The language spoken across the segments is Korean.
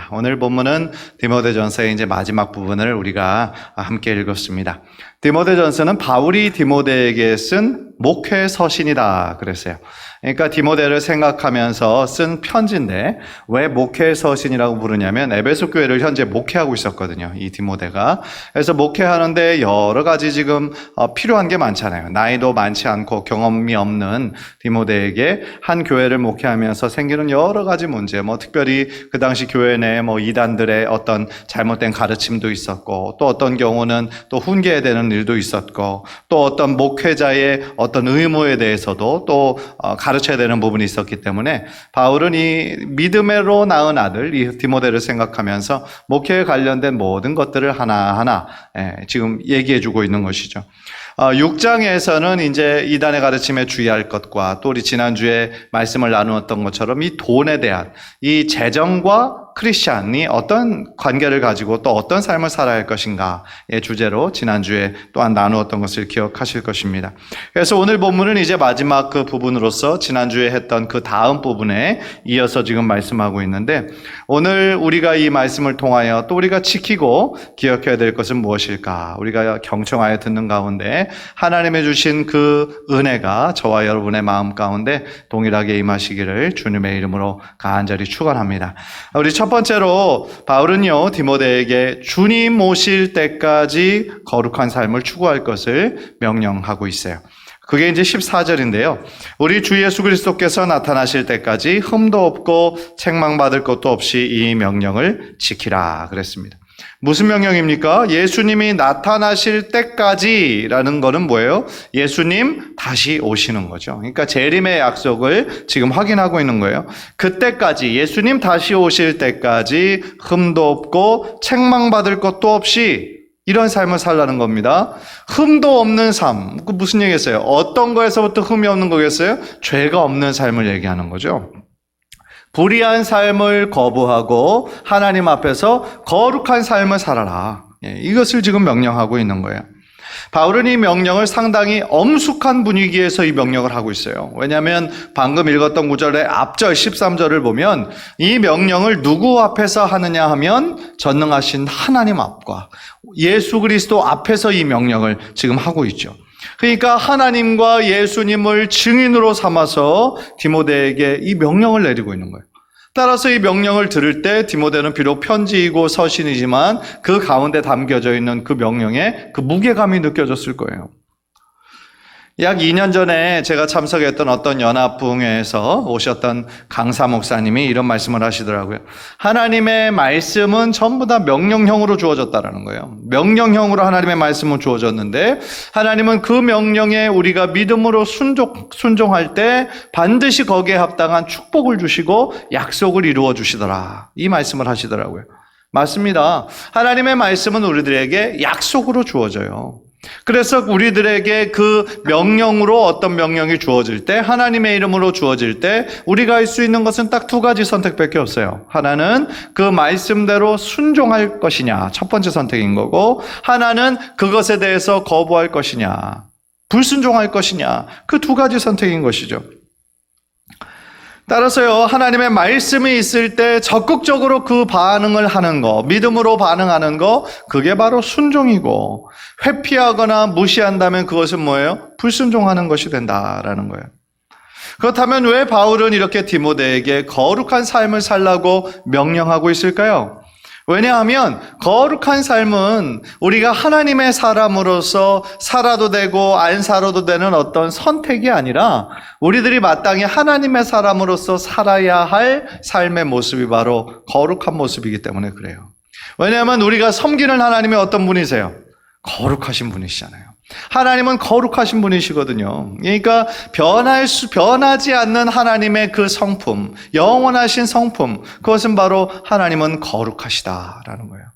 하겠습니다. 오늘 본문은 디모데전서의 이제 마지막 부분을 우리가 함께 읽었습니다. 디모데전서는 바울이 디모데에게 쓴 목회 서신이다 그랬어요. 그러니까 디모데를 생각하면서 쓴 편지인데 왜 목회 서신이라고 부르냐면 에베소 교회를 현재 목회하고 있었거든요. 이 디모데가. 그래서 목회하는데 여러 가지 지금 필요한 게 많잖아요. 나이도 많지 않고 경험이 없는 디모데에게 한 교회를 목회하면서 생기는 여러 가지 문제, 특별히 그 당시 교회 내 이단들의 어떤 잘못된 가르침도 있었고, 또 어떤 경우는 또 훈계되는 일도 있었고, 또 어떤 목회자의 어떤 의무에 대해서도 또 가르쳐야 되는 부분이 있었기 때문에 바울은 이 믿음으로 낳은 아들 이 디모데를 생각하면서 목회에 관련된 모든 것들을 하나하나 지금 얘기해주고 있는 것이죠. 6장에서는 이제 이단의 가르침에 주의할 것과 또 우리 지난주에 말씀을 나누었던 것처럼 이 돈에 대한 이 재정과 크리스찬이 어떤 관계를 가지고 또 어떤 삶을 살아야 할 것인가의 주제로 지난주에 또한 나누었던 것을 기억하실 것입니다. 그래서 오늘 본문은 이제 마지막 그 부분으로서 지난주에 했던 그 다음 부분에 이어서 지금 말씀하고 있는데, 오늘 우리가 이 말씀을 통하여 또 우리가 지키고 기억해야 될 것은 무엇일까? 우리가 경청하여 듣는 가운데 하나님의 주신 그 은혜가 저와 여러분의 마음 가운데 동일하게 임하시기를 주님의 이름으로 간절히 축원합니다. 우리 첫 번째로 바울은요 디모데에게 주님 오실 때까지 거룩한 삶을 추구할 것을 명령하고 있어요. 그게 이제 14절인데요. 우리 주 예수 그리스도께서 나타나실 때까지 흠도 없고 책망받을 것도 없이 이 명령을 지키라 그랬습니다. 무슨 명령입니까? 예수님이 나타나실 때까지라는 거는 뭐예요? 예수님 다시 오시는 거죠. 그러니까 재림의 약속을 지금 확인하고 있는 거예요. 그때까지, 예수님 다시 오실 때까지 흠도 없고 책망받을 것도 없이 이런 삶을 살라는 겁니다. 흠도 없는 삶. 그 무슨 얘기겠어요? 어떤 거에서부터 흠이 없는 거겠어요? 죄가 없는 삶을 얘기하는 거죠. 불의한 삶을 거부하고 하나님 앞에서 거룩한 삶을 살아라. 이것을 지금 명령하고 있는 거예요. 바울은 이 명령을 상당히 엄숙한 분위기에서 이 명령을 하고 있어요. 왜냐하면 방금 읽었던 구절의 앞절 13절을 보면 이 명령을 누구 앞에서 하느냐 하면 전능하신 하나님 앞과 예수 그리스도 앞에서 이 명령을 지금 하고 있죠. 그러니까 하나님과 예수님을 증인으로 삼아서 디모데에게 이 명령을 내리고 있는 거예요. 따라서 이 명령을 들을 때 디모데는 비록 편지이고 서신이지만 그 가운데 담겨져 있는 그 명령에 그 무게감이 느껴졌을 거예요. 약 2년 전에 제가 참석했던 어떤 연합부흥회에서 오셨던 강사 목사님이 이런 말씀을 하시더라고요. 하나님의 말씀은 전부 다 명령형으로 주어졌다라는 거예요. 명령형으로 하나님의 말씀은 주어졌는데 하나님은 그 명령에 우리가 믿음으로 순종할 때 반드시 거기에 합당한 축복을 주시고 약속을 이루어 주시더라. 이 말씀을 하시더라고요. 맞습니다. 하나님의 말씀은 우리들에게 약속으로 주어져요. 그래서 우리들에게 그 명령으로 어떤 명령이 주어질 때, 하나님의 이름으로 주어질 때 우리가 할 수 있는 것은 딱 두 가지 선택밖에 없어요. 하나는 그 말씀대로 순종할 것이냐, 첫 번째 선택인 거고, 하나는 그것에 대해서 거부할 것이냐, 불순종할 것이냐, 그 두 가지 선택인 것이죠. 따라서요, 하나님의 말씀이 있을 때 적극적으로 그 반응을 하는 거, 믿음으로 반응하는 거, 그게 바로 순종이고, 회피하거나 무시한다면 그것은 뭐예요? 불순종하는 것이 된다라는 거예요. 그렇다면 왜 바울은 이렇게 디모데에게 거룩한 삶을 살라고 명령하고 있을까요? 왜냐하면 거룩한 삶은 우리가 하나님의 사람으로서 살아도 되고 안 살아도 되는 어떤 선택이 아니라 우리들이 마땅히 하나님의 사람으로서 살아야 할 삶의 모습이 바로 거룩한 모습이기 때문에 그래요. 왜냐하면 우리가 섬기는 하나님이 어떤 분이세요? 거룩하신 분이시잖아요. 하나님은 거룩하신 분이시거든요. 그러니까 변하지 않는 하나님의 그 성품, 영원하신 성품, 그것은 바로 하나님은 거룩하시다라는 거예요.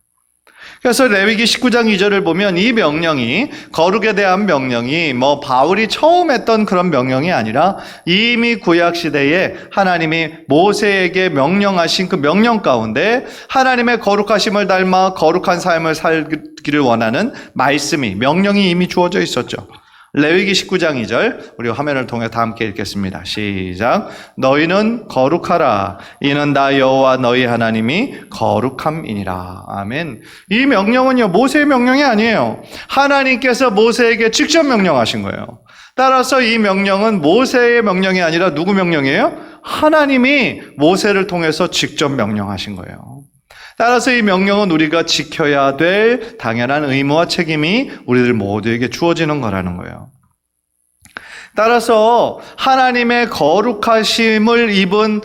그래서 레위기 19장 2절을 보면 이 명령이, 거룩에 대한 명령이 바울이 처음 했던 그런 명령이 아니라 이미 구약시대에 하나님이 모세에게 명령하신 그 명령 가운데 하나님의 거룩하심을 닮아 거룩한 삶을 살기를 원하는 말씀이, 명령이 이미 주어져 있었죠. 레위기 19장 2절 우리 화면을 통해 다 함께 읽겠습니다. 시작. 너희는 거룩하라. 이는 나 여호와 너희 하나님이 거룩함이니라. 아멘. 이 명령은요, 모세의 명령이 아니에요. 하나님께서 모세에게 직접 명령하신 거예요. 따라서 이 명령은 모세의 명령이 아니라 누구 명령이에요? 하나님이 모세를 통해서 직접 명령하신 거예요. 따라서 이 명령은 우리가 지켜야 될 당연한 의무와 책임이 우리들 모두에게 주어지는 거라는 거예요. 따라서 하나님의 거룩하심을 입은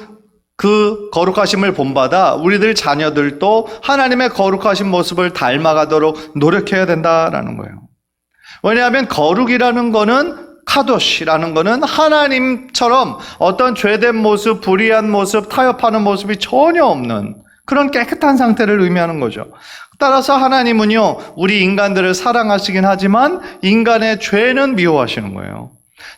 그 거룩하심을 본받아 우리들 자녀들도 하나님의 거룩하신 모습을 닮아가도록 노력해야 된다라는 거예요. 왜냐하면 거룩이라는 거는 카도시라는 거는 하나님처럼 어떤 죄된 모습, 불의한 모습, 타협하는 모습이 전혀 없는 그런 깨끗한 상태를 의미하는 거죠. 따라서 하나님은요, 우리 인간들을 사랑하시긴 하지만 인간의 죄는 미워하시는 거예요.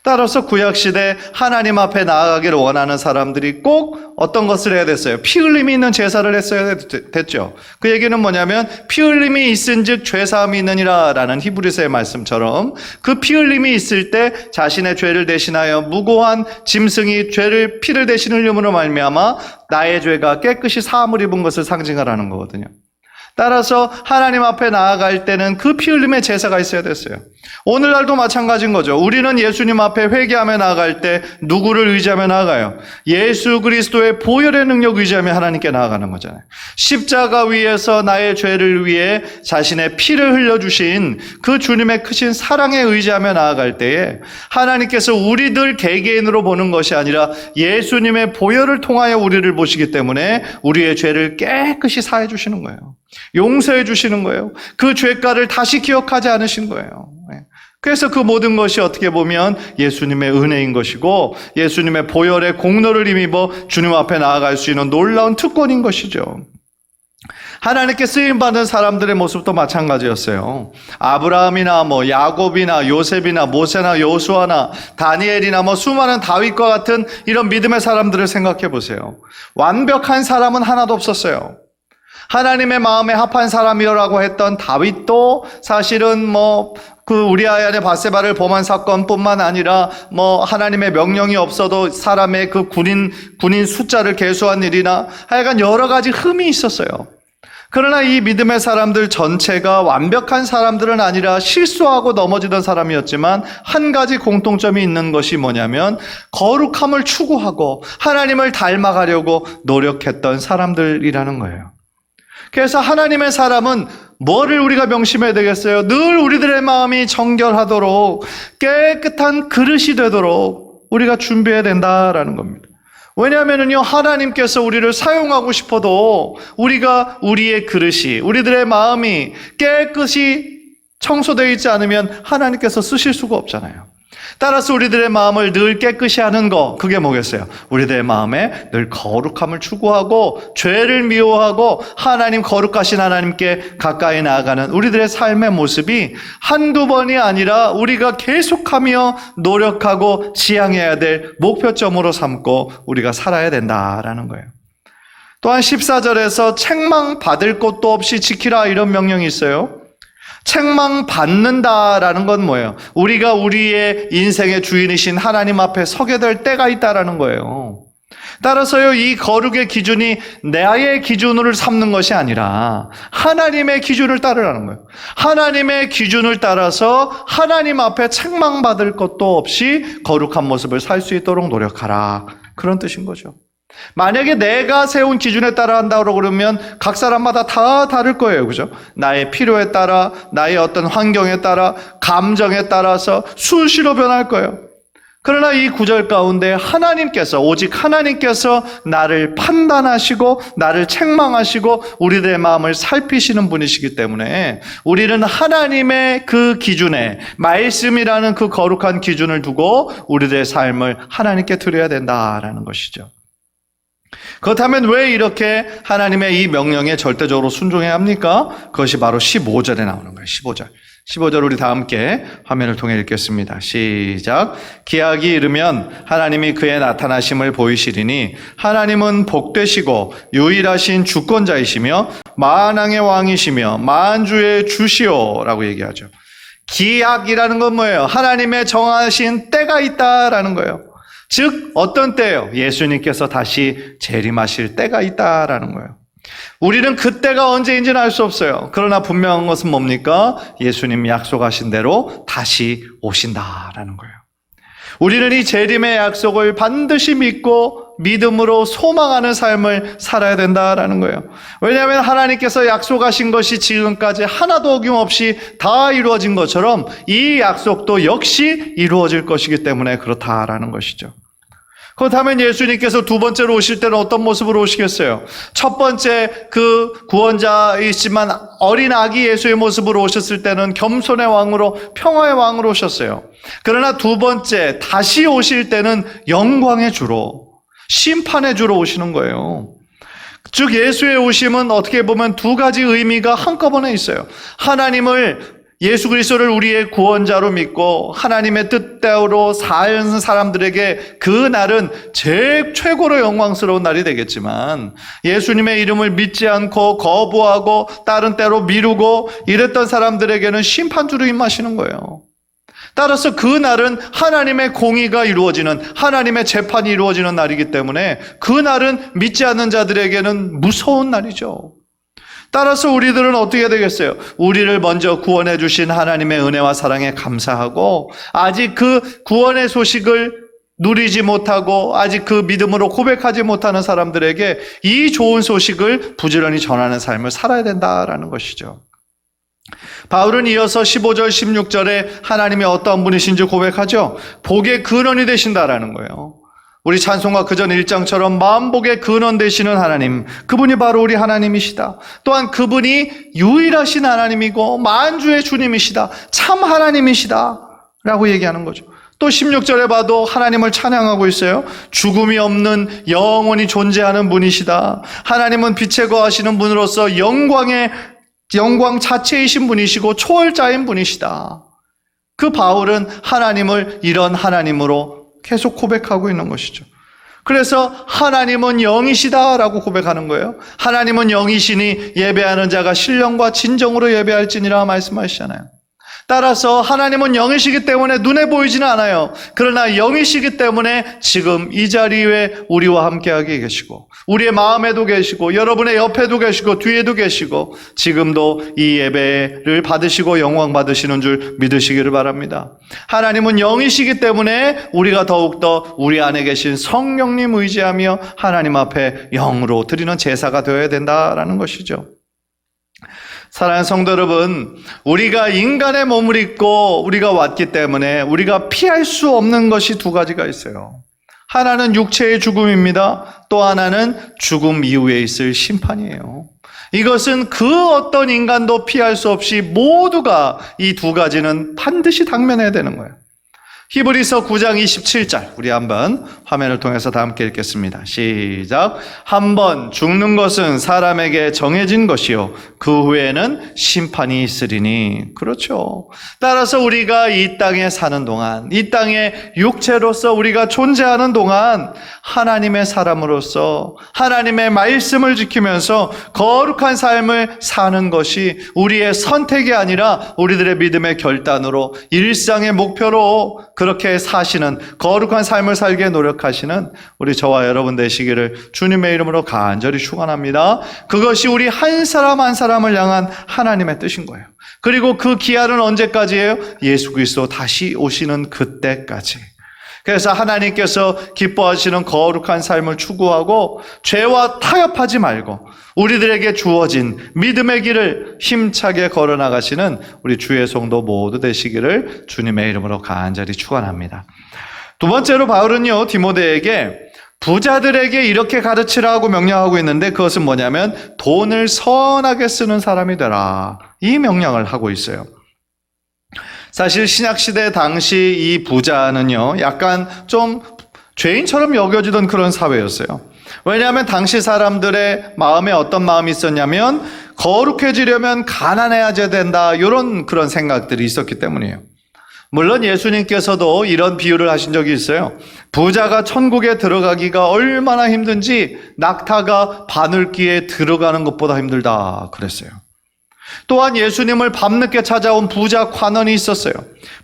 따라서 구약시대 하나님 앞에 나아가기를 원하는 사람들이 꼭 어떤 것을 해야 됐어요? 피 흘림이 있는 제사를 했어야 됐죠. 그 얘기는 뭐냐면 피 흘림이 있은즉 죄사함이 있느니라 라는 히브리서의 말씀처럼 그 피 흘림이 있을 때 자신의 죄를 대신하여 무고한 짐승이 피를 대신 흘림으로 말미암아 나의 죄가 깨끗이 사함을 입은 것을 상징하라는 거거든요. 따라서 하나님 앞에 나아갈 때는 그 피 흘림의 제사가 있어야 됐어요. 오늘날도 마찬가지인 거죠. 우리는 예수님 앞에 회개하며 나아갈 때 누구를 의지하며 나아가요? 예수 그리스도의 보혈의 능력 의지하며 하나님께 나아가는 거잖아요. 십자가 위에서 나의 죄를 위해 자신의 피를 흘려주신 그 주님의 크신 사랑에 의지하며 나아갈 때에 하나님께서 우리들 개개인으로 보는 것이 아니라 예수님의 보혈을 통하여 우리를 보시기 때문에 우리의 죄를 깨끗이 사해 주시는 거예요. 용서해 주시는 거예요. 그 죄가를 다시 기억하지 않으신 거예요. 그래서 그 모든 것이 어떻게 보면 예수님의 은혜인 것이고 예수님의 보혈의 공로를 힘입어 주님 앞에 나아갈 수 있는 놀라운 특권인 것이죠. 하나님께 쓰임받은 사람들의 모습도 마찬가지였어요. 아브라함이나 야곱이나 요셉이나 모세나 요수아나 다니엘이나 수많은 다윗과 같은 이런 믿음의 사람들을 생각해 보세요. 완벽한 사람은 하나도 없었어요. 하나님의 마음에 합한 사람이라고 했던 다윗도 사실은 그 우리아의 밧세바를 범한 사건뿐만 아니라 하나님의 명령이 없어도 사람의 그 군인 숫자를 계수한 일이나 하여간 여러 가지 흠이 있었어요. 그러나 이 믿음의 사람들 전체가 완벽한 사람들은 아니라 실수하고 넘어지던 사람이었지만 한 가지 공통점이 있는 것이 뭐냐면 거룩함을 추구하고 하나님을 닮아가려고 노력했던 사람들이라는 거예요. 그래서 하나님의 사람은 뭐를 우리가 명심해야 되겠어요? 늘 우리들의 마음이 정결하도록 깨끗한 그릇이 되도록 우리가 준비해야 된다라는 겁니다. 왜냐하면요, 하나님께서 우리를 사용하고 싶어도 우리가 우리의 그릇이, 우리들의 마음이 깨끗이 청소되어 있지 않으면 하나님께서 쓰실 수가 없잖아요. 따라서 우리들의 마음을 늘 깨끗이 하는 거, 그게 뭐겠어요? 우리들의 마음에 늘 거룩함을 추구하고 죄를 미워하고 하나님 거룩하신 하나님께 가까이 나아가는 우리들의 삶의 모습이 한두 번이 아니라 우리가 계속하며 노력하고 지향해야 될 목표점으로 삼고 우리가 살아야 된다라는 거예요. 또한 14절에서 책망받을 것도 없이 지키라 이런 명령이 있어요. 책망받는다라는 건 뭐예요? 우리가 우리의 인생의 주인이신 하나님 앞에 서게 될 때가 있다라는 거예요. 따라서요, 이 거룩의 기준이 나의 기준을 삼는 것이 아니라 하나님의 기준을 따르라는 거예요. 하나님의 기준을 따라서 하나님 앞에 책망받을 것도 없이 거룩한 모습을 살 수 있도록 노력하라. 그런 뜻인 거죠. 만약에 내가 세운 기준에 따라 한다고 그러면 각 사람마다 다 다를 거예요. 그죠? 나의 필요에 따라, 나의 어떤 환경에 따라, 감정에 따라서 수시로 변할 거예요. 그러나 이 구절 가운데 하나님께서, 오직 하나님께서 나를 판단하시고 나를 책망하시고 우리들의 마음을 살피시는 분이시기 때문에 우리는 하나님의 그 기준에, 말씀이라는 그 거룩한 기준을 두고 우리들의 삶을 하나님께 드려야 된다라는 것이죠. 그렇다면 왜 이렇게 하나님의 이 명령에 절대적으로 순종해야 합니까? 그것이 바로 15절에 나오는 거예요. 15절 우리 다 함께 화면을 통해 읽겠습니다. 시작. 기약이 이르면 하나님이 그의 나타나심을 보이시리니 하나님은 복되시고 유일하신 주권자이시며 만왕의 왕이시며 만주의 주시오 라고 얘기하죠. 기약이라는 건 뭐예요? 하나님의 정하신 때가 있다라는 거예요. 즉 어떤 때요? 예수님께서 다시 재림하실 때가 있다라는 거예요. 우리는 그 때가 언제인지는 알 수 없어요. 그러나 분명한 것은 뭡니까? 예수님이 약속하신 대로 다시 오신다라는 거예요. 우리는 이 재림의 약속을 반드시 믿고 믿음으로 소망하는 삶을 살아야 된다라는 거예요. 왜냐하면 하나님께서 약속하신 것이 지금까지 하나도 어김없이 다 이루어진 것처럼 이 약속도 역시 이루어질 것이기 때문에 그렇다라는 것이죠. 그렇다면 예수님께서 두 번째로 오실 때는 어떤 모습으로 오시겠어요? 첫 번째 그 구원자이지만 어린 아기 예수의 모습으로 오셨을 때는 겸손의 왕으로, 평화의 왕으로 오셨어요. 그러나 두 번째 다시 오실 때는 영광의 주로, 심판의 주로 오시는 거예요. 즉 예수의 오심은 어떻게 보면 두 가지 의미가 한꺼번에 있어요. 하나님을, 예수 그리스도를 우리의 구원자로 믿고 하나님의 뜻대로 사는 사람들에게 그 날은 최고로 영광스러운 날이 되겠지만, 예수님의 이름을 믿지 않고 거부하고 다른 때로 미루고 이랬던 사람들에게는 심판주로 임하시는 거예요. 따라서 그 날은 하나님의 공의가 이루어지는, 하나님의 재판이 이루어지는 날이기 때문에 그 날은 믿지 않는 자들에게는 무서운 날이죠. 따라서 우리들은 어떻게 되겠어요? 우리를 먼저 구원해 주신 하나님의 은혜와 사랑에 감사하고, 아직 그 구원의 소식을 누리지 못하고 아직 그 믿음으로 고백하지 못하는 사람들에게 이 좋은 소식을 부지런히 전하는 삶을 살아야 된다라는 것이죠. 바울은 이어서 15절 16절에 하나님이 어떤 분이신지 고백하죠. 복의 근원이 되신다라는 거예요. 우리 찬송가 그전 1장처럼 만복의 근원 되시는 하나님, 그분이 바로 우리 하나님이시다. 또한 그분이 유일하신 하나님이고 만주의 주님이시다. 참 하나님이시다 라고 얘기하는 거죠. 또 16절에 봐도 하나님을 찬양하고 있어요. 죽음이 없는 영원히 존재하는 분이시다. 하나님은 빛에 거하시는 분으로서 영광 자체이신 분이시고 초월자인 분이시다. 그 바울은 하나님을 이런 하나님으로 계속 고백하고 있는 것이죠. 그래서 하나님은 영이시다라고 고백하는 거예요. 하나님은 영이시니 예배하는 자가 신령과 진정으로 예배할지니라 말씀하시잖아요. 따라서 하나님은 영이시기 때문에 눈에 보이지는 않아요. 그러나 영이시기 때문에 지금 이 자리에 우리와 함께하게 계시고, 우리의 마음에도 계시고, 여러분의 옆에도 계시고, 뒤에도 계시고, 지금도 이 예배를 받으시고 영광 받으시는 줄 믿으시기를 바랍니다. 하나님은 영이시기 때문에 우리가 더욱더 우리 안에 계신 성령님 의지하며 하나님 앞에 영으로 드리는 제사가 되어야 된다라는 것이죠. 사랑하는 성도 여러분, 우리가 인간의 몸을 입고 우리가 왔기 때문에 우리가 피할 수 없는 것이 두 가지가 있어요. 하나는 육체의 죽음입니다. 또 하나는 죽음 이후에 있을 심판이에요. 이것은 그 어떤 인간도 피할 수 없이 모두가 이 두 가지는 반드시 당면해야 되는 거예요. 히브리서 9장 27절 우리 한번 화면을 통해서 다 함께 읽겠습니다. 시작. 한번 죽는 것은 사람에게 정해진 것이요 그 후에는 심판이 있으리니. 그렇죠. 따라서 우리가 이 땅에 사는 동안, 이 땅에 육체로서 우리가 존재하는 동안 하나님의 사람으로서 하나님의 말씀을 지키면서 거룩한 삶을 사는 것이 우리의 선택이 아니라 우리들의 믿음의 결단으로, 일상의 목표로 그렇게 사시는, 거룩한 삶을 살게 노력하시는 우리 저와 여러분 되시기를 주님의 이름으로 간절히 축원합니다. 그것이 우리 한 사람 한 사람을 향한 하나님의 뜻인 거예요. 그리고 그 기한은 언제까지예요? 예수 그리스도 다시 오시는 그때까지. 그래서 하나님께서 기뻐하시는 거룩한 삶을 추구하고 죄와 타협하지 말고 우리들에게 주어진 믿음의 길을 힘차게 걸어나가시는 우리 주의 성도 모두 되시기를 주님의 이름으로 간절히 축원합니다. 두 번째로 바울은요, 디모데에게 부자들에게 이렇게 가르치라고 명령하고 있는데, 그것은 뭐냐면 돈을 선하게 쓰는 사람이 되라, 이 명령을 하고 있어요. 사실 신약시대 당시 이 부자는요, 약간 좀 죄인처럼 여겨지던 그런 사회였어요. 왜냐하면 당시 사람들의 마음에 어떤 마음이 있었냐면 거룩해지려면 가난해야 된다, 이런 그런 생각들이 있었기 때문이에요. 물론 예수님께서도 이런 비유를 하신 적이 있어요. 부자가 천국에 들어가기가 얼마나 힘든지 낙타가 바늘귀에 들어가는 것보다 힘들다 그랬어요. 또한 예수님을 밤늦게 찾아온 부자 관원이 있었어요.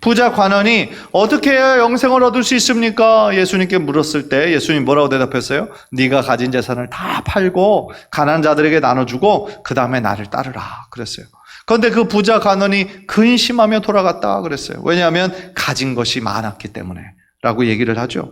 부자 관원이 어떻게 해야 영생을 얻을 수 있습니까? 예수님께 물었을 때 예수님 뭐라고 대답했어요? 네가 가진 재산을 다 팔고 가난한 자들에게 나눠주고 그 다음에 나를 따르라 그랬어요. 그런데 그 부자 관원이 근심하며 돌아갔다 그랬어요. 왜냐하면 가진 것이 많았기 때문에 라고 얘기를 하죠.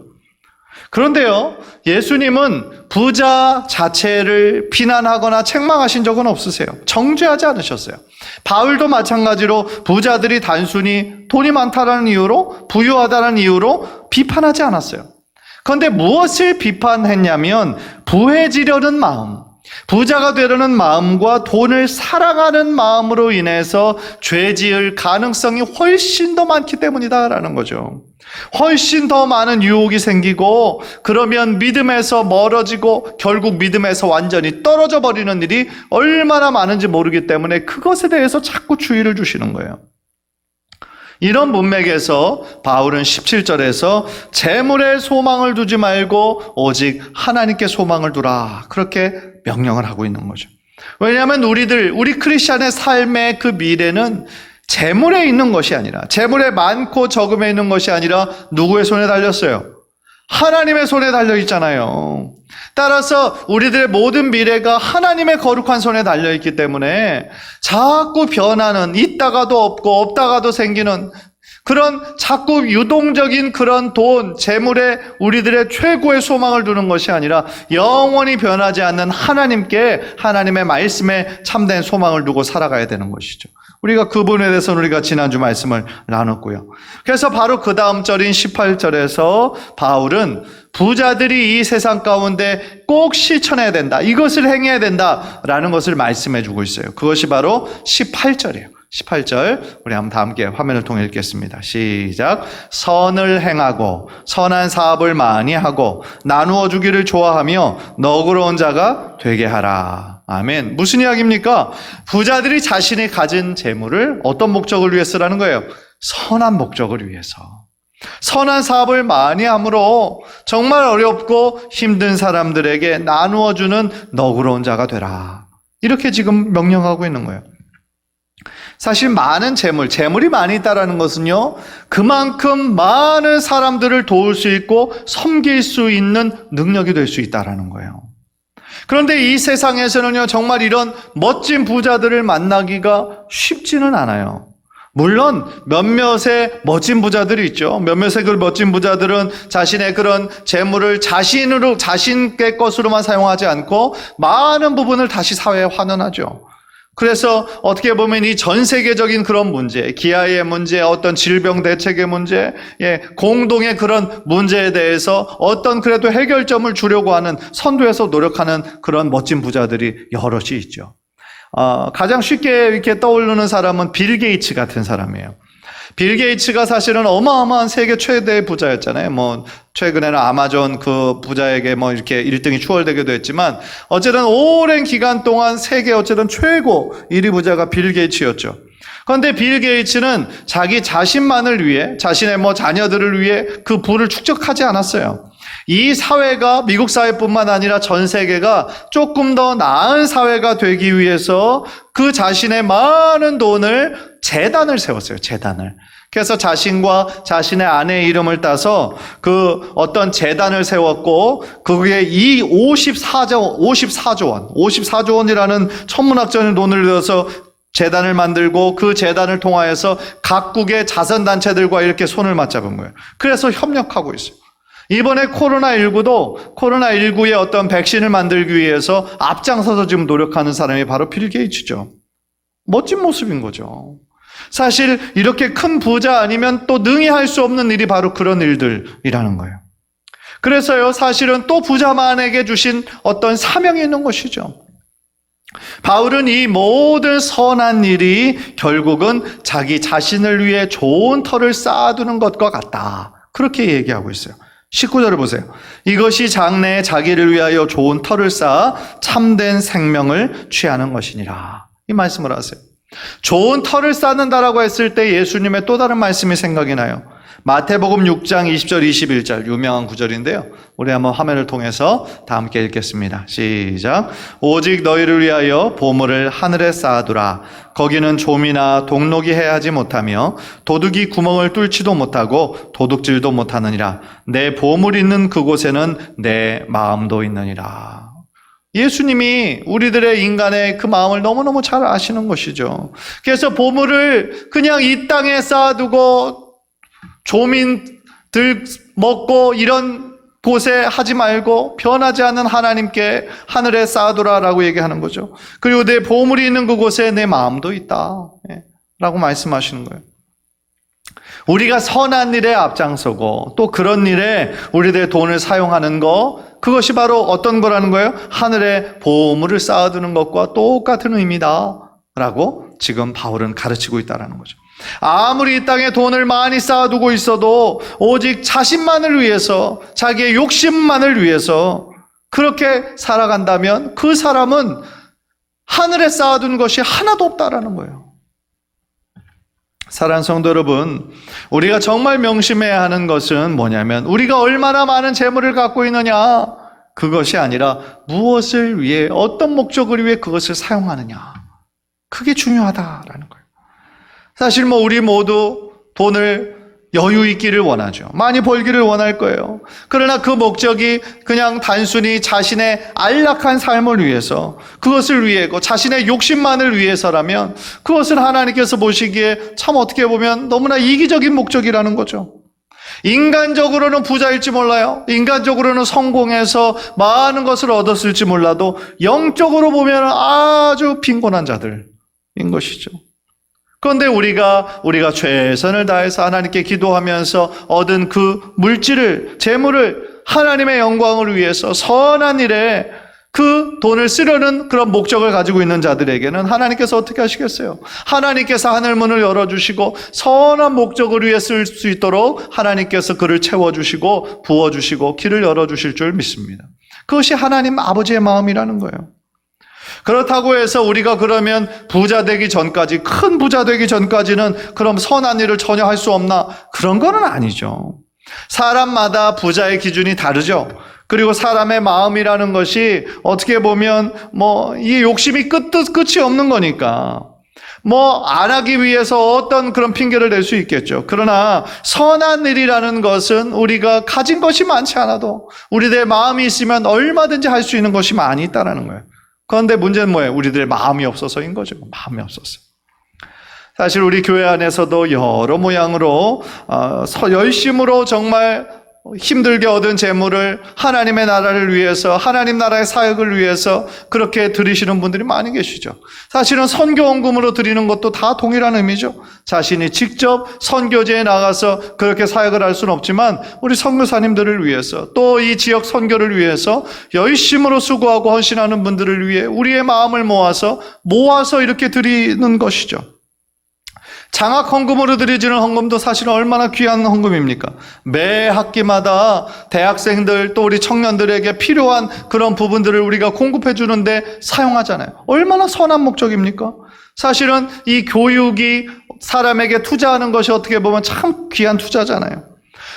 그런데요, 예수님은 부자 자체를 비난하거나 책망하신 적은 없으세요. 정죄하지 않으셨어요. 바울도 마찬가지로 부자들이 단순히 돈이 많다는 이유로, 부유하다는 이유로 비판하지 않았어요. 그런데 무엇을 비판했냐면 부해지려는 마음, 부자가 되려는 마음과 돈을 사랑하는 마음으로 인해서 죄 지을 가능성이 훨씬 더 많기 때문이다라는 거죠. 훨씬 더 많은 유혹이 생기고 그러면 믿음에서 멀어지고 결국 믿음에서 완전히 떨어져 버리는 일이 얼마나 많은지 모르기 때문에 그것에 대해서 자꾸 주의를 주시는 거예요. 이런 문맥에서 바울은 17절에서 재물에 소망을 두지 말고 오직 하나님께 소망을 두라 그렇게 명령을 하고 있는 거죠. 왜냐하면 우리 크리스찬의 삶의 그 미래는 재물에 있는 것이 아니라, 재물에 많고 적음에 있는 것이 아니라 누구의 손에 달렸어요? 하나님의 손에 달려 있잖아요. 따라서 우리들의 모든 미래가 하나님의 거룩한 손에 달려 있기 때문에 자꾸 변하는, 있다가도 없고 없다가도 생기는 그런 자꾸 유동적인 그런 돈, 재물에 우리들의 최고의 소망을 두는 것이 아니라 영원히 변하지 않는 하나님께, 하나님의 말씀에 참된 소망을 두고 살아가야 되는 것이죠. 우리가 그 부분에 대해서는 우리가 지난주 말씀을 나눴고요. 그래서 바로 그 다음 절인 18절에서 바울은 부자들이 이 세상 가운데 꼭 실천해야 된다, 이것을 행해야 된다라는 것을 말씀해 주고 있어요. 그것이 바로 18절이에요. 18절 우리 한번 다 함께 화면을 통해 읽겠습니다. 시작. 선을 행하고 선한 사업을 많이 하고 나누어 주기를 좋아하며 너그러운 자가 되게 하라. 아멘. 무슨 이야기입니까? 부자들이 자신이 가진 재물을 어떤 목적을 위해 쓰라는 거예요? 선한 목적을 위해서. 선한 사업을 많이 함으로 정말 어렵고 힘든 사람들에게 나누어 주는 너그러운 자가 되라. 이렇게 지금 명령하고 있는 거예요. 사실 많은 재물이 많이 있다는 것은요, 그만큼 많은 사람들을 도울 수 있고 섬길 수 있는 능력이 될 수 있다는 거예요. 그런데 이 세상에서는요, 정말 이런 멋진 부자들을 만나기가 쉽지는 않아요. 물론 몇몇의 멋진 부자들이 있죠. 몇몇의 그 멋진 부자들은 자신의 그런 재물을 자신의 것으로만 사용하지 않고 많은 부분을 다시 사회에 환원하죠. 그래서 어떻게 보면 이 전 세계적인 그런 문제, 기아의 문제, 어떤 질병 대책의 문제, 공동의 그런 문제에 대해서 어떤 그래도 해결점을 주려고 하는, 선도해서 노력하는 그런 멋진 부자들이 여럿이 있죠. 가장 쉽게 이렇게 떠오르는 사람은 빌 게이츠 같은 사람이에요. 빌 게이츠가 사실은 어마어마한 세계 최대 부자였잖아요. 최근에는 아마존 그 부자에게 이렇게 1등이 추월되기도 했지만, 어쨌든 오랜 기간 동안 세계 어쨌든 최고 1위 부자가 빌 게이츠였죠. 그런데 빌 게이츠는 자기 자신만을 위해, 자신의 자녀들을 위해 그 부를 축적하지 않았어요. 이 사회가, 미국 사회뿐만 아니라 전 세계가 조금 더 나은 사회가 되기 위해서 그 자신의 많은 돈을 재단을 세웠어요. 재단을. 그래서 자신과 자신의 아내의 이름을 따서 그 어떤 재단을 세웠고, 그게 이 54조 원이라는 천문학적인 돈을 들여서 재단을 만들고, 그 재단을 통하여서 각국의 자선단체들과 이렇게 손을 맞잡은 거예요. 그래서 협력하고 있어요. 이번에 코로나19도 코로나19의 어떤 백신을 만들기 위해서 앞장서서 지금 노력하는 사람이 바로 빌 게이츠죠. 멋진 모습인 거죠. 사실 이렇게 큰 부자 아니면 또 능히 할 수 없는 일이 바로 그런 일들이라는 거예요. 그래서요, 사실은 또 부자만에게 주신 어떤 사명이 있는 것이죠. 바울은 이 모든 선한 일이 결국은 자기 자신을 위해 좋은 터를 쌓아두는 것과 같다, 그렇게 얘기하고 있어요. 19절을 보세요. 이것이 장래에 자기를 위하여 좋은 터를 쌓아 참된 생명을 취하는 것이니라. 이 말씀을 하세요. 좋은 터를 쌓는다라고 했을 때 예수님의 또 다른 말씀이 생각이 나요. 마태복음 6장 20절 21절 유명한 구절인데요. 우리 한번 화면을 통해서 다 함께 읽겠습니다. 시작. 오직 너희를 위하여 보물을 하늘에 쌓아두라. 거기는 좀이나 동록이 해하지 못하며 도둑이 구멍을 뚫지도 못하고 도둑질도 못하느니라. 내 보물 있는 그곳에는 내 마음도 있느니라. 예수님이 우리들의 인간의 그 마음을 너무너무 잘 아시는 것이죠. 그래서 보물을 그냥 이 땅에 쌓아두고 조민들 먹고 이런 곳에 하지 말고 변하지 않는 하나님께 하늘에 쌓아두라라고 얘기하는 거죠. 그리고 내 보물이 있는 그곳에 내 마음도 있다 라고 말씀하시는 거예요. 우리가 선한 일에 앞장서고 또 그런 일에 우리들의 돈을 사용하는 거, 그것이 바로 어떤 거라는 거예요? 하늘에 보물을 쌓아두는 것과 똑같은 의미다 라고 지금 바울은 가르치고 있다는 거죠. 아무리 이 땅에 돈을 많이 쌓아두고 있어도 오직 자신만을 위해서, 자기의 욕심만을 위해서 그렇게 살아간다면 그 사람은 하늘에 쌓아둔 것이 하나도 없다라는 거예요. 사랑하는 성도 여러분, 우리가 정말 명심해야 하는 것은 뭐냐면 우리가 얼마나 많은 재물을 갖고 있느냐, 그것이 아니라 무엇을 위해, 어떤 목적을 위해 그것을 사용하느냐, 그게 중요하다라는 거예요. 사실 우리 모두 돈을 여유 있기를 원하죠. 많이 벌기를 원할 거예요. 그러나 그 목적이 그냥 단순히 자신의 안락한 삶을 위해서, 그것을 위해고 자신의 욕심만을 위해서라면 그것을 하나님께서 보시기에 참 어떻게 보면 너무나 이기적인 목적이라는 거죠. 인간적으로는 부자일지 몰라요. 인간적으로는 성공해서 많은 것을 얻었을지 몰라도 영적으로 보면 아주 빈곤한 자들인 것이죠. 그런데 우리가 최선을 다해서 하나님께 기도하면서 얻은 그 물질을, 재물을 하나님의 영광을 위해서 선한 일에 그 돈을 쓰려는 그런 목적을 가지고 있는 자들에게는 하나님께서 어떻게 하시겠어요? 하나님께서 하늘문을 열어주시고 선한 목적을 위해 쓸 수 있도록 하나님께서 그를 채워주시고 부어주시고 길을 열어주실 줄 믿습니다. 그것이 하나님 아버지의 마음이라는 거예요. 그렇다고 해서 우리가 그러면 부자 되기 전까지, 큰 부자 되기 전까지는 그럼 선한 일을 전혀 할 수 없나? 그런 건 아니죠. 사람마다 부자의 기준이 다르죠. 그리고 사람의 마음이라는 것이 어떻게 보면 이 욕심이 끝이 없는 거니까 안 하기 위해서 어떤 그런 핑계를 낼 수 있겠죠. 그러나 선한 일이라는 것은 우리가 가진 것이 많지 않아도 우리들의 마음이 있으면 얼마든지 할 수 있는 것이 많이 있다는 거예요. 그런데 문제는 뭐예요? 우리들의 마음이 없어서인 거죠. 마음이 없어서. 사실 우리 교회 안에서도 여러 모양으로 열심으로 정말 힘들게 얻은 재물을 하나님의 나라를 위해서, 하나님 나라의 사역을 위해서 그렇게 드리시는 분들이 많이 계시죠. 사실은 선교원금으로 드리는 것도 다 동일한 의미죠. 자신이 직접 선교지에 나가서 그렇게 사역을 할 수는 없지만 우리 선교사님들을 위해서, 또 이 지역 선교를 위해서 열심으로 수고하고 헌신하는 분들을 위해 우리의 마음을 모아서 이렇게 드리는 것이죠. 장학 헌금으로 드려지는 헌금도 사실은 얼마나 귀한 헌금입니까? 매 학기마다 대학생들 또 우리 청년들에게 필요한 그런 부분들을 우리가 공급해 주는데 사용하잖아요. 얼마나 선한 목적입니까? 사실은 이 교육이 사람에게 투자하는 것이 어떻게 보면 참 귀한 투자잖아요.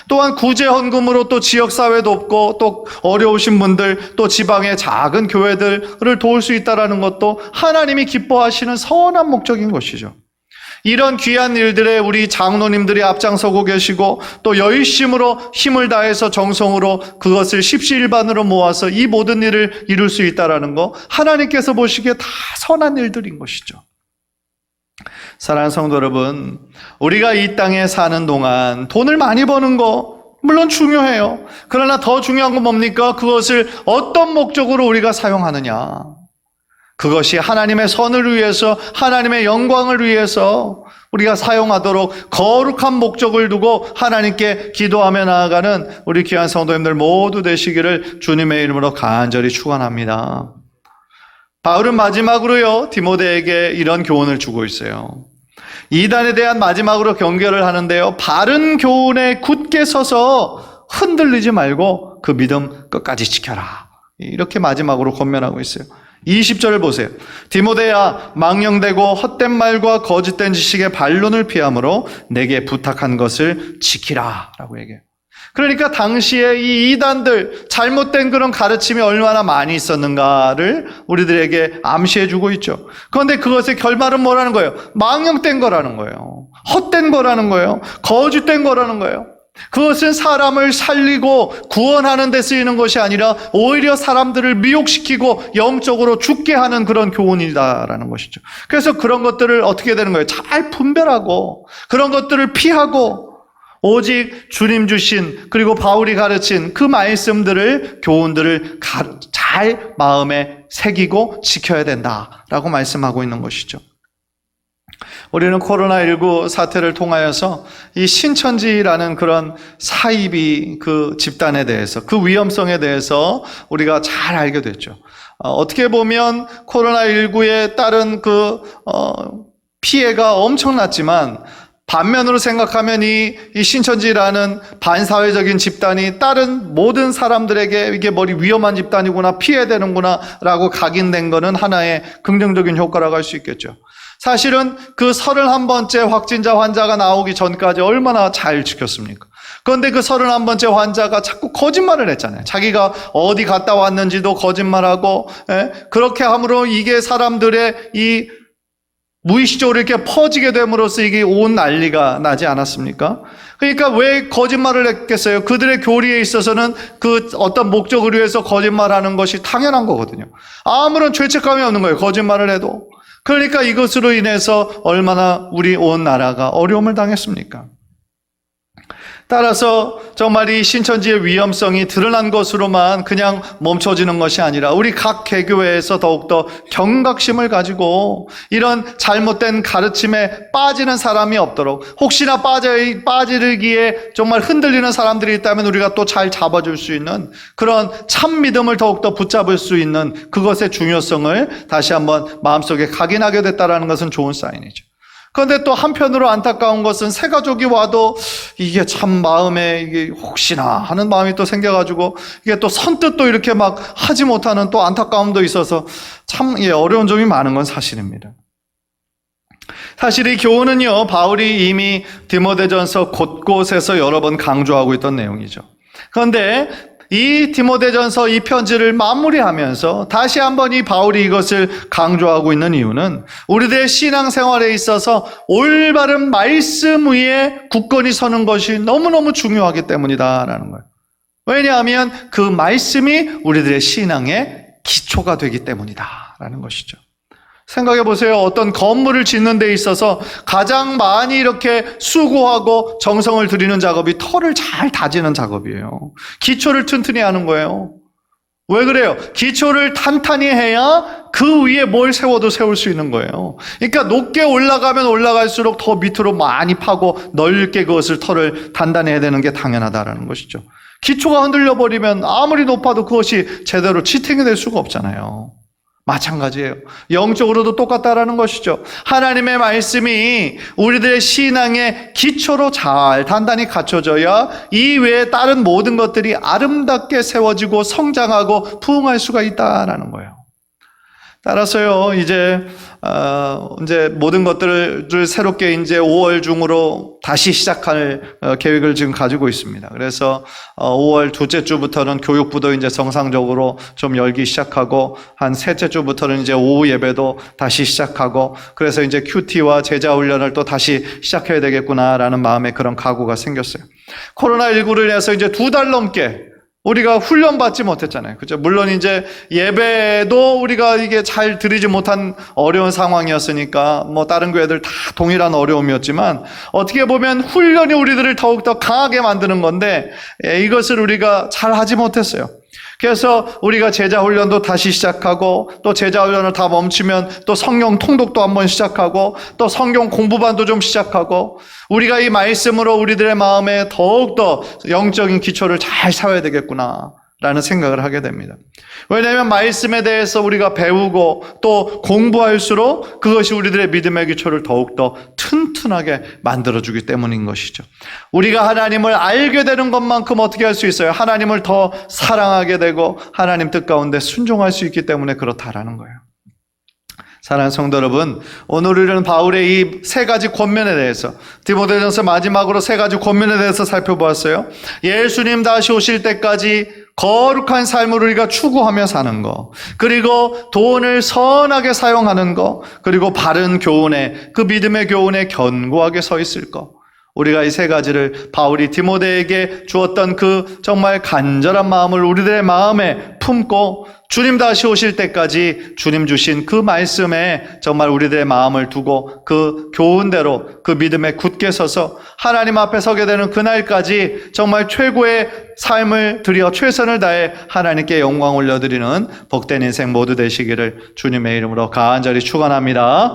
또한 구제 헌금으로 또 지역사회 돕고 또 어려우신 분들, 또 지방의 작은 교회들을 도울 수 있다는 것도 하나님이 기뻐하시는 선한 목적인 것이죠. 이런 귀한 일들에 우리 장로님들이 앞장서고 계시고 또 열심으로 힘을 다해서 정성으로 그것을 십시일반으로 모아서 이 모든 일을 이룰 수 있다는 거, 하나님께서 보시기에 다 선한 일들인 것이죠. 사랑하는 성도 여러분, 우리가 이 땅에 사는 동안 돈을 많이 버는 거 물론 중요해요. 그러나 더 중요한 건 뭡니까? 그것을 어떤 목적으로 우리가 사용하느냐. 그것이 하나님의 선을 위해서, 하나님의 영광을 위해서 우리가 사용하도록 거룩한 목적을 두고 하나님께 기도하며 나아가는 우리 귀한 성도님들 모두 되시기를 주님의 이름으로 간절히 축원합니다. 바울은 마지막으로요, 디모데에게 이런 교훈을 주고 있어요. 이단에 대한 마지막으로 경계를 하는데요, 바른 교훈에 굳게 서서 흔들리지 말고 그 믿음 끝까지 지켜라. 이렇게 마지막으로 권면하고 있어요. 20절을 보세요. 디모데야, 망령되고 헛된 말과 거짓된 지식의 반론을 피함으로 내게 부탁한 것을 지키라 라고 얘기해요. 그러니까 당시에 이 이단들, 잘못된 그런 가르침이 얼마나 많이 있었는가를 우리들에게 암시해주고 있죠. 그런데 그것의 결말은 뭐라는 거예요? 망령된 거라는 거예요. 헛된 거라는 거예요. 거짓된 거라는 거예요. 그것은 사람을 살리고 구원하는 데 쓰이는 것이 아니라 오히려 사람들을 미혹시키고 영적으로 죽게 하는 그런 교훈이다라는 것이죠. 그래서 그런 것들을 어떻게 되는 거예요? 잘 분별하고 그런 것들을 피하고 오직 주님 주신 그리고 바울이 가르친 그 말씀들을, 교훈들을 잘 마음에 새기고 지켜야 된다라고 말씀하고 있는 것이죠. 우리는 코로나19 사태를 통하여서 이 신천지라는 그런 사이비 그 집단에 대해서, 그 위험성에 대해서 우리가 잘 알게 됐죠. 어떻게 보면 코로나19에 따른 그 피해가 엄청났지만 반면으로 생각하면 이 신천지라는 반사회적인 집단이 다른 모든 사람들에게 이게 위험한 집단이구나, 피해되는구나 라고 각인된 거는 하나의 긍정적인 효과라고 할 수 있겠죠. 사실은 그 31번째 확진자 환자가 나오기 전까지 얼마나 잘 지켰습니까? 그런데 그 31번째 환자가 자꾸 거짓말을 했잖아요. 자기가 어디 갔다 왔는지도 거짓말하고, 그렇게 함으로 이게 사람들의 이 무의식적으로 이렇게 퍼지게 됨으로써 이게 온 난리가 나지 않았습니까? 그러니까 왜 거짓말을 했겠어요? 그들의 교리에 있어서는 그 어떤 목적을 위해서 거짓말하는 것이 당연한 거거든요. 아무런 죄책감이 없는 거예요. 거짓말을 해도. 그러니까 이것으로 인해서 얼마나 우리 온 나라가 어려움을 당했습니까? 따라서 정말 이 신천지의 위험성이 드러난 것으로만 그냥 멈춰지는 것이 아니라 우리 각 개교회에서 더욱더 경각심을 가지고 이런 잘못된 가르침에 빠지는 사람이 없도록, 혹시나 빠지기에 정말 흔들리는 사람들이 있다면 우리가 또 잘 잡아줄 수 있는 그런 참 믿음을 더욱더 붙잡을 수 있는 그것의 중요성을 다시 한번 마음속에 각인하게 됐다는 것은 좋은 사인이죠. 그런데 또 한편으로 안타까운 것은 새 가족이 와도 이게 참 마음에 이게 혹시나 하는 마음이 또 생겨가지고 이게 또 선뜻 또 이렇게 막 하지 못하는 또 안타까움도 있어서 참 어려운 점이 많은 건 사실입니다. 사실 이 교훈은요, 바울이 이미 디모데전서 곳곳에서 여러 번 강조하고 있던 내용이죠. 그런데 이 디모데전서 이 편지를 마무리하면서 다시 한번 이 바울이 이것을 강조하고 있는 이유는 우리들의 신앙생활에 있어서 올바른 말씀 위에 굳건히 서는 것이 너무너무 중요하기 때문이다라는 거예요. 왜냐하면 그 말씀이 우리들의 신앙의 기초가 되기 때문이다라는 것이죠. 생각해 보세요. 어떤 건물을 짓는 데 있어서 가장 많이 이렇게 수고하고 정성을 들이는 작업이 터를 잘 다지는 작업이에요. 기초를 튼튼히 하는 거예요. 왜 그래요? 기초를 탄탄히 해야 그 위에 뭘 세워도 세울 수 있는 거예요. 그러니까 높게 올라가면 올라갈수록 더 밑으로 많이 파고 넓게 그것을 터를 단단히 해야 되는 게 당연하다라는 것이죠. 기초가 흔들려 버리면 아무리 높아도 그것이 제대로 지탱이 될 수가 없잖아요. 마찬가지예요. 영적으로도 똑같다라는 것이죠. 하나님의 말씀이 우리들의 신앙의 기초로 잘 단단히 갖춰져야 이 외에 다른 모든 것들이 아름답게 세워지고 성장하고 부흥할 수가 있다라는 거예요. 따라서요, 이제 모든 것들을 새롭게 이제 5월 중으로 다시 시작할 계획을 지금 가지고 있습니다. 그래서 5월 둘째 주부터는 교육부도 이제 정상적으로 좀 열기 시작하고, 한 셋째 주부터는 이제 오후 예배도 다시 시작하고, 그래서 이제 큐티와 제자 훈련을 또 다시 시작해야 되겠구나라는 마음에 그런 각오가 생겼어요. 코로나19를 인해서 이제 2달 넘게 우리가 훈련받지 못했잖아요. 그죠? 물론 이제 예배도 우리가 이게 잘 드리지 못한 어려운 상황이었으니까 다른 교회들 다 동일한 어려움이었지만 어떻게 보면 훈련이 우리들을 더욱더 강하게 만드는 건데 이것을 우리가 잘 하지 못했어요. 그래서 우리가 제자 훈련도 다시 시작하고, 또 제자 훈련을 다 멈추면 또 성경 통독도 한번 시작하고, 또 성경 공부반도 좀 시작하고, 우리가 이 말씀으로 우리들의 마음에 더욱더 영적인 기초를 잘 세워야 되겠구나 라는 생각을 하게 됩니다. 왜냐하면 말씀에 대해서 우리가 배우고 또 공부할수록 그것이 우리들의 믿음의 기초를 더욱더 튼튼하게 만들어주기 때문인 것이죠. 우리가 하나님을 알게 되는 것만큼 어떻게 할 수 있어요? 하나님을 더 사랑하게 되고 하나님 뜻 가운데 순종할 수 있기 때문에 그렇다라는 거예요. 사랑하는 성도 여러분, 오늘 우리는 바울의 이 세 가지 권면에 대해서, 디모데전서 마지막으로 세 가지 권면에 대해서 살펴보았어요. 예수님 다시 오실 때까지 거룩한 삶을 우리가 추구하며 사는 것, 그리고 돈을 선하게 사용하는 것, 그리고 바른 교훈에, 그 믿음의 교훈에 견고하게 서 있을 것. 우리가 이 세 가지를 바울이 디모데에게 주었던 그 정말 간절한 마음을 우리들의 마음에 품고 주님 다시 오실 때까지 주님 주신 그 말씀에 정말 우리들의 마음을 두고 그 교훈대로 그 믿음에 굳게 서서 하나님 앞에 서게 되는 그날까지 정말 최고의 삶을 드려 최선을 다해 하나님께 영광 올려드리는 복된 인생 모두 되시기를 주님의 이름으로 간절히 축원합니다.